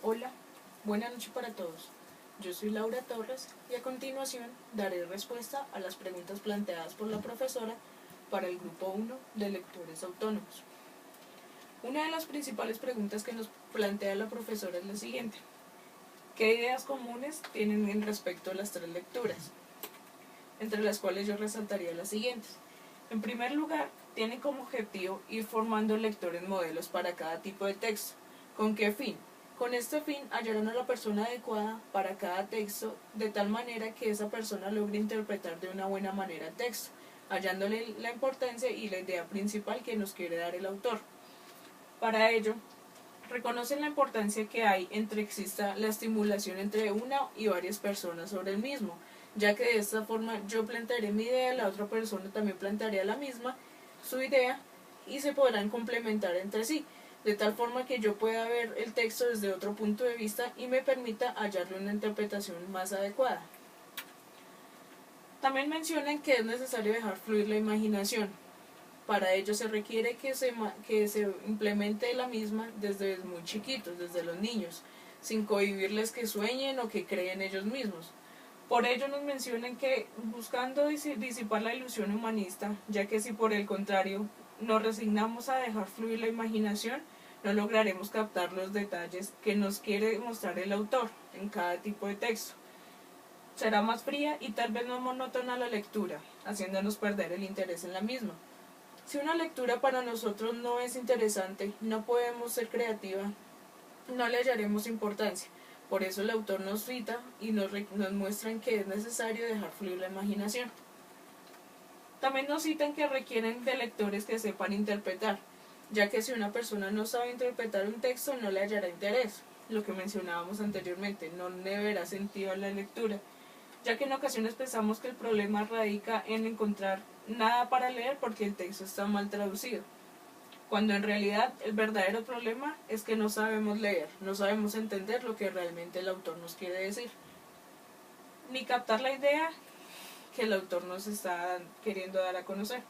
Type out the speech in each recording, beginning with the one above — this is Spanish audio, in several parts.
Hola, buena noche para todos. Yo soy Laura Torres y a continuación daré respuesta a las preguntas planteadas por la profesora para el grupo 1 de lectores autónomos. Una de las principales preguntas que nos plantea la profesora es la siguiente: ¿qué ideas comunes tienen en respecto a las tres lecturas? Entre las cuales yo resaltaría las siguientes. En primer lugar, tienen como objetivo ir formando lectores modelos para cada tipo de texto. ¿Con qué fin? Con este fin hallarán a la persona adecuada para cada texto, de tal manera que esa persona logre interpretar de una buena manera el texto, hallándole la importancia y la idea principal que nos quiere dar el autor. Para ello, reconocen la importancia que hay entre exista la estimulación entre una y varias personas sobre el mismo, ya que de esta forma yo plantearé mi idea, la otra persona también plantearía la misma, su idea, y se podrán complementar entre sí, de tal forma que yo pueda ver el texto desde otro punto de vista y me permita hallarle una interpretación más adecuada. También mencionan que es necesario dejar fluir la imaginación. Para ello se requiere que se implemente la misma desde muy chiquitos, desde los niños, sin cohibirles que sueñen o que creen ellos mismos. Por ello nos mencionan que buscando disipar la ilusión humanista, ya que si por el contrario nos resignamos a dejar fluir la imaginación, no lograremos captar los detalles que nos quiere mostrar el autor en cada tipo de texto. Será más fría y tal vez más monótona la lectura, haciéndonos perder el interés en la misma. Si una lectura para nosotros no es interesante, no podemos ser creativa, no le hallaremos importancia. Por eso el autor nos cita y nos muestran que es necesario dejar fluir la imaginación. También nos citan que requieren de lectores que sepan interpretar, ya que si una persona no sabe interpretar un texto no le hallará interés, lo que mencionábamos anteriormente, no le verá sentido a la lectura, ya que en ocasiones pensamos que el problema radica en encontrar nada para leer porque el texto está mal traducido, cuando en realidad el verdadero problema es que no sabemos leer, no sabemos entender lo que realmente el autor nos quiere decir, ni captar la idea que el autor nos está queriendo dar a conocer.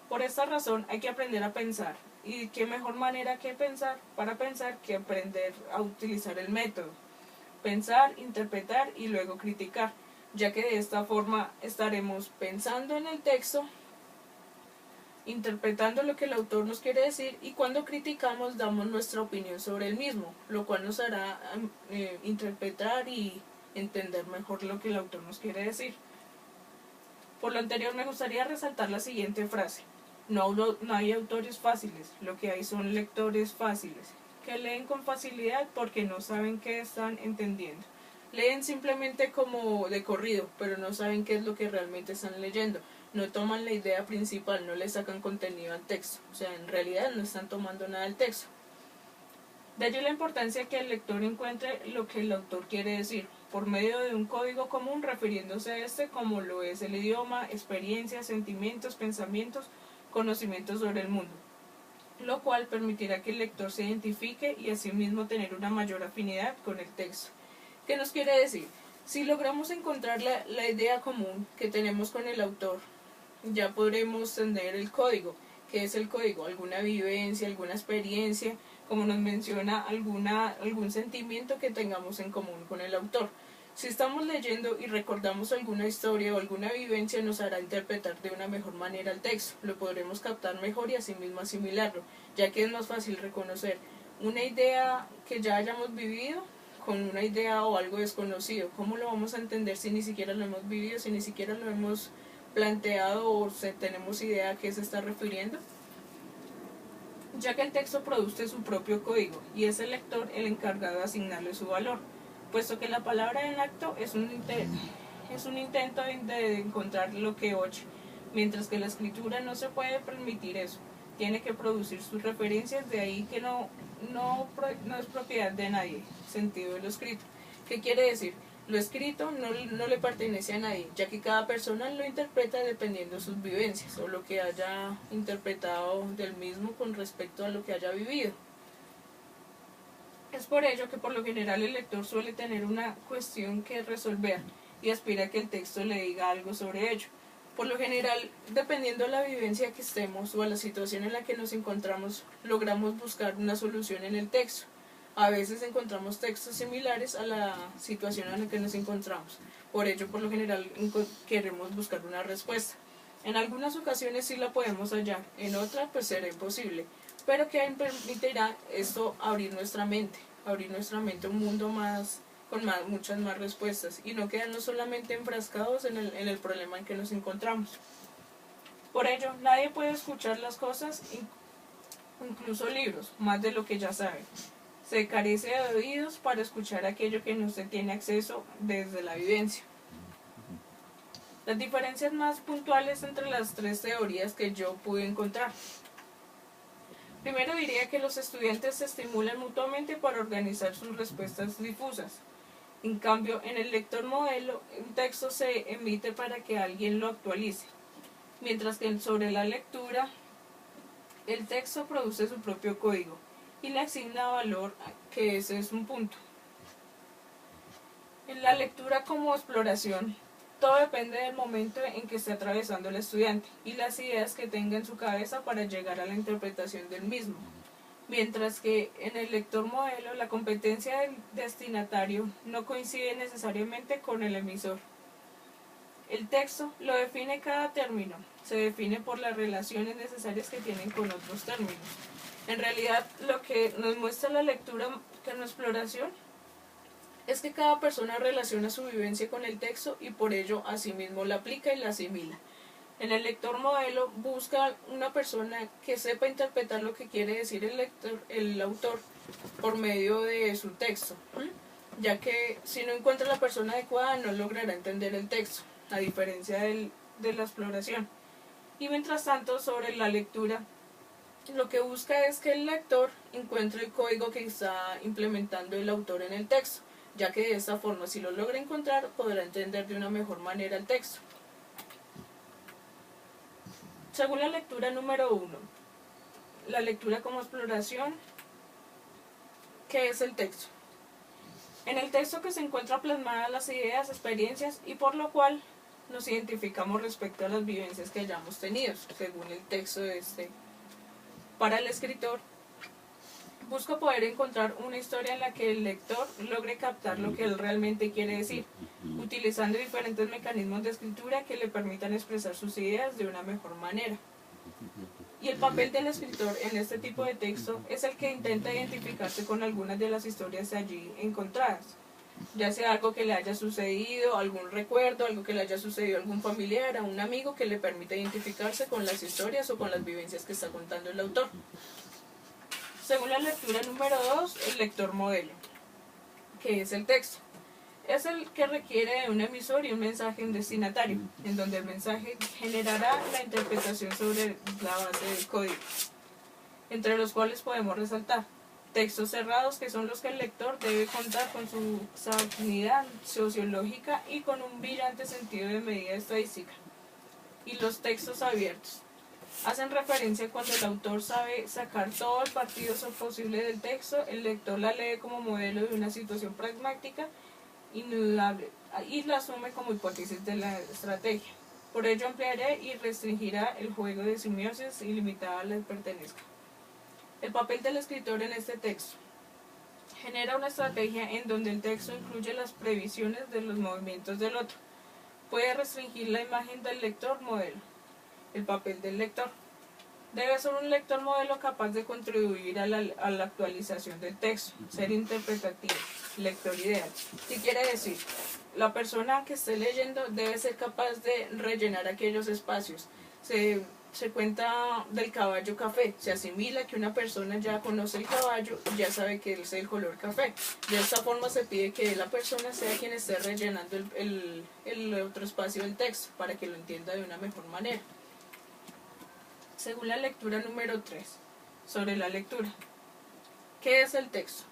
Por esta razón hay que aprender a pensar, y qué mejor manera que pensar para pensar que aprender a utilizar el método. Pensar, interpretar y luego criticar, ya que de esta forma estaremos pensando en el texto, interpretando lo que el autor nos quiere decir, y cuando criticamos damos nuestra opinión sobre el mismo, lo cual nos hará interpretar y entender mejor lo que el autor nos quiere decir. Por lo anterior me gustaría resaltar la siguiente frase: no hay autores fáciles, lo que hay son lectores fáciles, que leen con facilidad porque no saben qué están entendiendo. Leen simplemente como de corrido, pero no saben qué es lo que realmente están leyendo. No toman la idea principal, no le sacan contenido al texto. O sea, en realidad no están tomando nada del texto. De allí la importancia que el lector encuentre lo que el autor quiere decir, por medio de un código común refiriéndose a este como lo es el idioma, experiencias, sentimientos, pensamientos, conocimientos sobre el mundo, lo cual permitirá que el lector se identifique y asimismo tener una mayor afinidad con el texto. ¿Qué nos quiere decir? Si logramos encontrar la idea común que tenemos con el autor, ya podremos tener el código. ¿Qué es el código? Alguna vivencia, alguna experiencia, como nos menciona algún sentimiento que tengamos en común con el autor. Si estamos leyendo y recordamos alguna historia o alguna vivencia, nos hará interpretar de una mejor manera el texto, lo podremos captar mejor y asimismo asimilarlo, ya que es más fácil reconocer una idea que ya hayamos vivido con una idea o algo desconocido. ¿Cómo lo vamos a entender si ni siquiera lo hemos vivido, si ni siquiera lo hemos planteado o tenemos idea a qué se está refiriendo? Ya que el texto produce su propio código y es el lector el encargado de asignarle su valor, puesto que la palabra en acto es un intento de encontrar lo que oye, mientras que la escritura no se puede permitir eso, tiene que producir sus referencias, de ahí que no es propiedad de nadie, sentido de lo escrito. ¿Qué quiere decir? Lo escrito no le pertenece a nadie, ya que cada persona lo interpreta dependiendo de sus vivencias o lo que haya interpretado del mismo con respecto a lo que haya vivido. Es por ello que por lo general el lector suele tener una cuestión que resolver y aspira a que el texto le diga algo sobre ello. Por lo general, dependiendo de la vivencia que estemos o a la situación en la que nos encontramos, logramos buscar una solución en el texto. A veces encontramos textos similares a la situación en la que nos encontramos. Por ello, por lo general, queremos buscar una respuesta. En algunas ocasiones sí la podemos hallar, en otras pues será imposible. Pero que permitirá esto abrir nuestra mente a un mundo más con muchas más respuestas y no quedarnos solamente enfrascados en el problema en que nos encontramos. Por ello, nadie puede escuchar las cosas, incluso libros, más de lo que ya sabe. Se carece de oídos para escuchar aquello que no se tiene acceso desde la vivencia. Las diferencias más puntuales entre las tres teorías que yo pude encontrar. Primero diría que los estudiantes se estimulan mutuamente para organizar sus respuestas difusas. En cambio, en el lector modelo, un texto se emite para que alguien lo actualice, mientras que sobre la lectura, el texto produce su propio código y le asigna valor, que ese es un punto. En la lectura como exploración, todo depende del momento en que esté atravesando el estudiante y las ideas que tenga en su cabeza para llegar a la interpretación del mismo. Mientras que en el lector modelo la competencia del destinatario no coincide necesariamente con el emisor. El texto lo define cada término, se define por las relaciones necesarias que tienen con otros términos. En realidad, lo que nos muestra la lectura con exploración es que cada persona relaciona su vivencia con el texto y por ello asimismo la aplica y la asimila. En el lector modelo busca una persona que sepa interpretar lo que quiere decir el autor por medio de su texto, ya que si no encuentra la persona adecuada no logrará entender el texto, a diferencia de la exploración. Y mientras tanto, sobre la lectura, lo que busca es que el lector encuentre el código que está implementando el autor en el texto, ya que de esta forma, si lo logra encontrar, podrá entender de una mejor manera el texto. Según la lectura número 1, la lectura como exploración, ¿qué es el texto? En el texto que se encuentran plasmadas las ideas, experiencias y por lo cual nos identificamos respecto a las vivencias que hayamos tenido, según el texto de este. Para el escritor, busca poder encontrar una historia en la que el lector logre captar lo que él realmente quiere decir, utilizando diferentes mecanismos de escritura que le permitan expresar sus ideas de una mejor manera. Y el papel del escritor en este tipo de texto es el que intenta identificarse con algunas de las historias allí encontradas, ya sea algo que le haya sucedido, algún recuerdo, algo que le haya sucedido a algún familiar, a un amigo que le permita identificarse con las historias o con las vivencias que está contando el autor. Según la lectura número 2, el lector modelo, que es el texto. Es el que requiere de un emisor y un mensaje en destinatario, en donde el mensaje generará la interpretación sobre la base del código, entre los cuales podemos resaltar textos cerrados, que son los que el lector debe contar con su salinidad sociológica y con un brillante sentido de medida estadística, y los textos abiertos. Hacen referencia cuando el autor sabe sacar todo el partido posible del texto, el lector la lee como modelo de una situación pragmática inudable y la asume como hipótesis de la estrategia. Por ello ampliaré y restringirá el juego de simiosis ilimitada le pertenezca. El papel del escritor en este texto. Genera una estrategia en donde el texto incluye las previsiones de los movimientos del otro. Puede restringir la imagen del lector modelo. El papel del lector. Debe ser un lector modelo capaz de contribuir a la actualización del texto, ser interpretativo, lector ideal. ¿Qué quiere decir? La persona que esté leyendo debe ser capaz de rellenar aquellos espacios. Se cuenta del caballo café, se asimila que una persona ya conoce el caballo y ya sabe que es el color café. De esta forma se pide que la persona sea quien esté rellenando el otro espacio del texto para que lo entienda de una mejor manera. Según la lectura número 3, sobre la lectura. ¿Qué es el texto?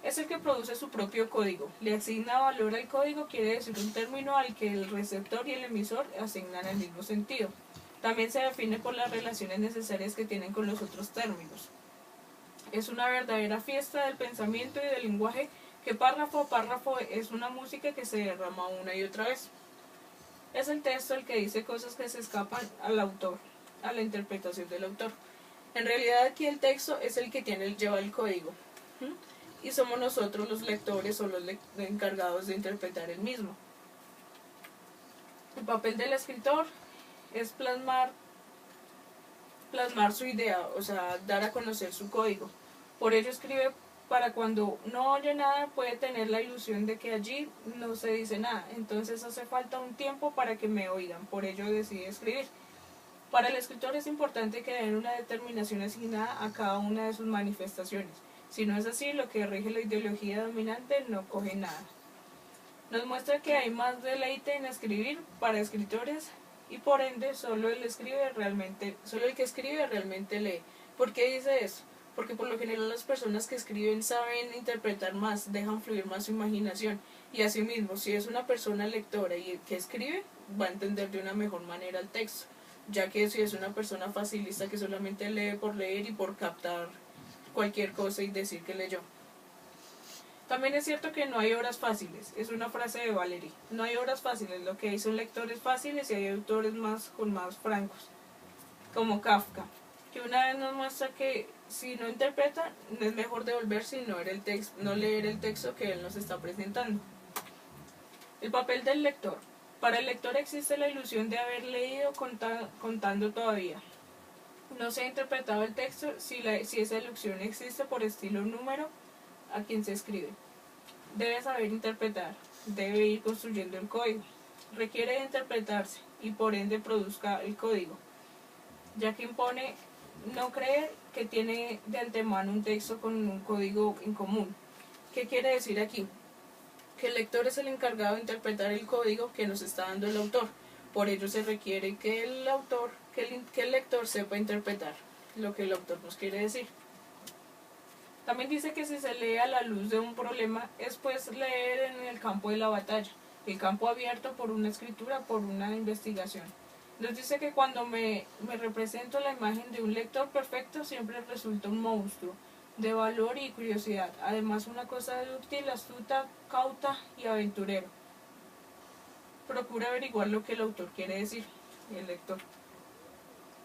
Es el que produce su propio código. Le asigna valor al código, quiere decir un término al que el receptor y el emisor asignan el mismo sentido. También se define por las relaciones necesarias que tienen con los otros términos. Es una verdadera fiesta del pensamiento y del lenguaje que párrafo a párrafo es una música que se derrama una y otra vez. Es el texto el que dice cosas que se escapan al autor, a la interpretación del autor. En realidad aquí el texto es el que lleva el código. ¿Mm? Y somos nosotros los lectores o los encargados de interpretar el mismo. El papel del escritor es plasmar su idea, o sea, dar a conocer su código. Por ello escribe para cuando no oye nada puede tener la ilusión de que allí no se dice nada. Entonces hace falta un tiempo para que me oigan, por ello decide escribir. Para el escritor es importante que den una determinación asignada a cada una de sus manifestaciones. Si no es así, lo que rige la ideología dominante no coge nada. Nos muestra que hay más deleite en escribir para escritores y por ende solo el que escribe realmente lee. ¿Por qué dice eso? Porque por lo general las personas que escriben saben interpretar más, dejan fluir más su imaginación y asimismo si es una persona lectora y que escribe va a entender de una mejor manera el texto, ya que si es una persona facilista que solamente lee por leer y por captar cualquier cosa y decir que leyó. También es cierto que no hay obras fáciles, es una frase de Valery. No hay obras fáciles, lo que hay son lectores fáciles y hay autores más francos, como Kafka, que una vez nos muestra que si no interpreta, es mejor devolverse y no leer el texto que él nos está presentando. El papel del lector. Para el lector existe la ilusión de haber leído contando todavía. No se ha interpretado el texto si esa ilusión existe por estilo número a quien se escribe. Debe saber interpretar, debe ir construyendo el código. Requiere de interpretarse y por ende produzca el código, ya que impone no creer que tiene de antemano un texto con un código en común. ¿Qué quiere decir aquí? Que el lector es el encargado de interpretar el código que nos está dando el autor. Por ello se requiere que el lector sepa interpretar lo que el autor nos quiere decir. También dice que si se lee a la luz de un problema, es pues leer en el campo de la batalla, el campo abierto por una escritura, por una investigación. Nos dice que cuando me represento la imagen de un lector perfecto, siempre resulta un monstruo de valor y curiosidad, además una cosa útil, astuta, cauta y aventurero. Procura averiguar lo que el autor quiere decir, el lector.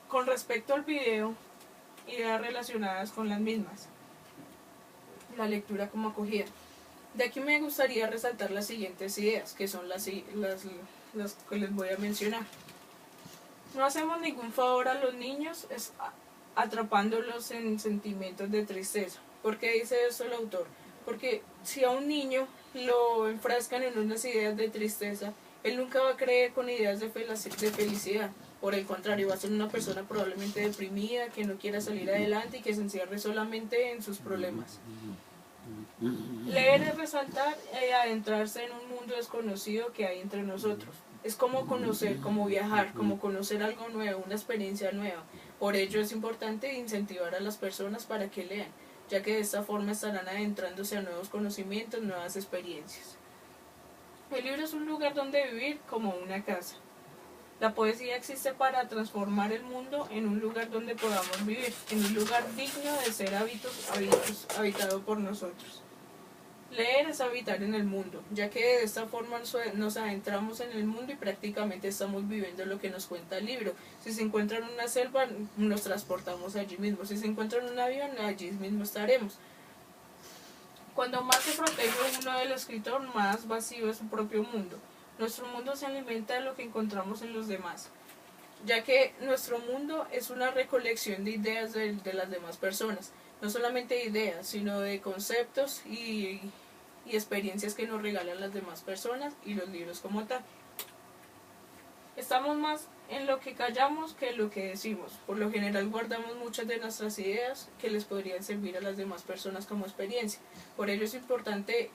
Con respecto al video, ideas relacionadas con las mismas. La lectura como acogida. De aquí me gustaría resaltar las siguientes ideas, que son las que les voy a mencionar. No hacemos ningún favor a los niños atrapándolos en sentimientos de tristeza. ¿Por qué dice eso el autor? Porque si a un niño lo enfrascan en unas ideas de tristeza, él nunca va a creer con ideas de felicidad. Por el contrario, va a ser una persona probablemente deprimida, que no quiera salir adelante y que se encierre solamente en sus problemas. Leer es resaltar y adentrarse en un mundo desconocido que hay entre nosotros. Es como conocer, como viajar, como conocer algo nuevo, una experiencia nueva. Por ello es importante incentivar a las personas para que lean, ya que de esta forma estarán adentrándose a nuevos conocimientos, nuevas experiencias. El libro es un lugar donde vivir como una casa. La poesía existe para transformar el mundo en un lugar donde podamos vivir, en un lugar digno de ser habitado por nosotros. Leer es habitar en el mundo, ya que de esta forma nos adentramos en el mundo y prácticamente estamos viviendo lo que nos cuenta el libro. Si se encuentra en una selva, nos transportamos allí mismo. Si se encuentra en un avión, allí mismo estaremos. Cuando más se protege uno del escritor, más vacío es su propio mundo. Nuestro mundo se alimenta de lo que encontramos en los demás, ya que nuestro mundo es una recolección de ideas de las demás personas. No solamente de ideas, sino de conceptos y experiencias que nos regalan las demás personas y los libros como tal. Estamos más en lo que callamos que en lo que decimos. Por lo general guardamos muchas de nuestras ideas que les podrían servir a las demás personas como experiencia. Por ello es importante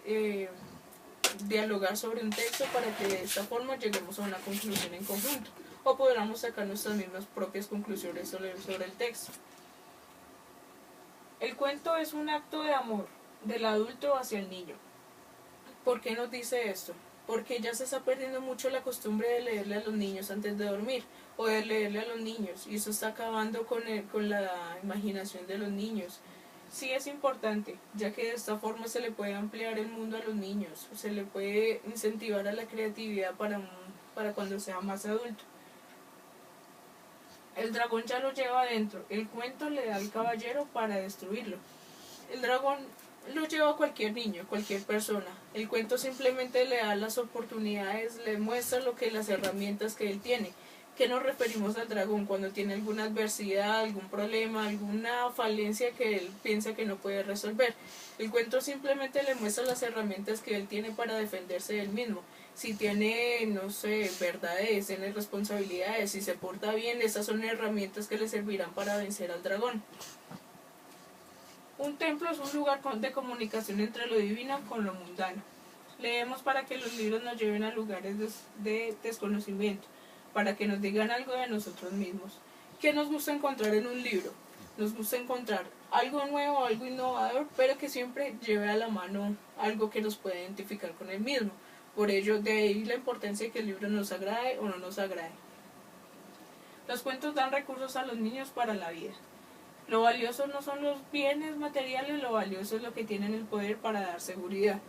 dialogar sobre un texto para que de esta forma lleguemos a una conclusión en conjunto o podamos sacar nuestras mismas propias conclusiones sobre el texto. El cuento es un acto de amor del adulto hacia el niño. ¿Por qué nos dice esto? Porque ya se está perdiendo mucho la costumbre de leerle a los niños antes de dormir o de leerle a los niños y eso está acabando con la imaginación de los niños. Sí es importante, ya que de esta forma se le puede ampliar el mundo a los niños, se le puede incentivar a la creatividad para cuando sea más adulto. El dragón ya lo lleva adentro, el cuento le da al caballero para destruirlo. El dragón lo lleva cualquier niño, cualquier persona. El cuento simplemente le da las oportunidades, le muestra las herramientas que él tiene. ¿Qué nos referimos al dragón? Cuando tiene alguna adversidad, algún problema, alguna falencia que él piensa que no puede resolver. El cuento simplemente le muestra las herramientas que él tiene para defenderse de él mismo. Si tiene, no sé, verdades, tiene responsabilidades, si se porta bien, esas son herramientas que le servirán para vencer al dragón. Un templo es un lugar de comunicación entre lo divino con lo mundano. Leemos para que los libros nos lleven a lugares de desconocimiento, para que nos digan algo de nosotros mismos. ¿Qué nos gusta encontrar en un libro? Nos gusta encontrar algo nuevo, algo innovador, pero que siempre lleve a la mano algo que nos pueda identificar con el mismo. Por ello, de ahí la importancia de que el libro nos agrade o no nos agrade. Los cuentos dan recursos a los niños para la vida. Lo valioso no son los bienes materiales, lo valioso es lo que tienen el poder para dar seguridad.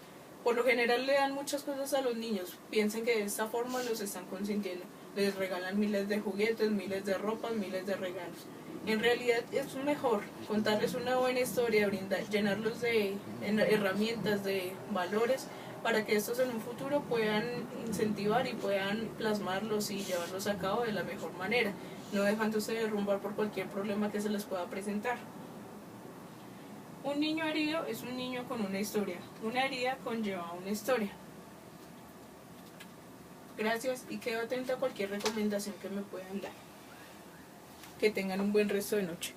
Por lo general le dan muchas cosas a los niños, piensan que de esta forma los están consintiendo. Les regalan miles de juguetes, miles de ropas, miles de regalos. En realidad es mejor contarles una buena historia, llenarlos de herramientas, de valores, para que estos en un futuro puedan incentivar y puedan plasmarlos y llevarlos a cabo de la mejor manera, no dejándose derrumbar por cualquier problema que se les pueda presentar. Un niño herido es un niño con una historia. Una herida conlleva una historia. Gracias y quedo atenta a cualquier recomendación que me puedan dar. Que tengan un buen resto de noche.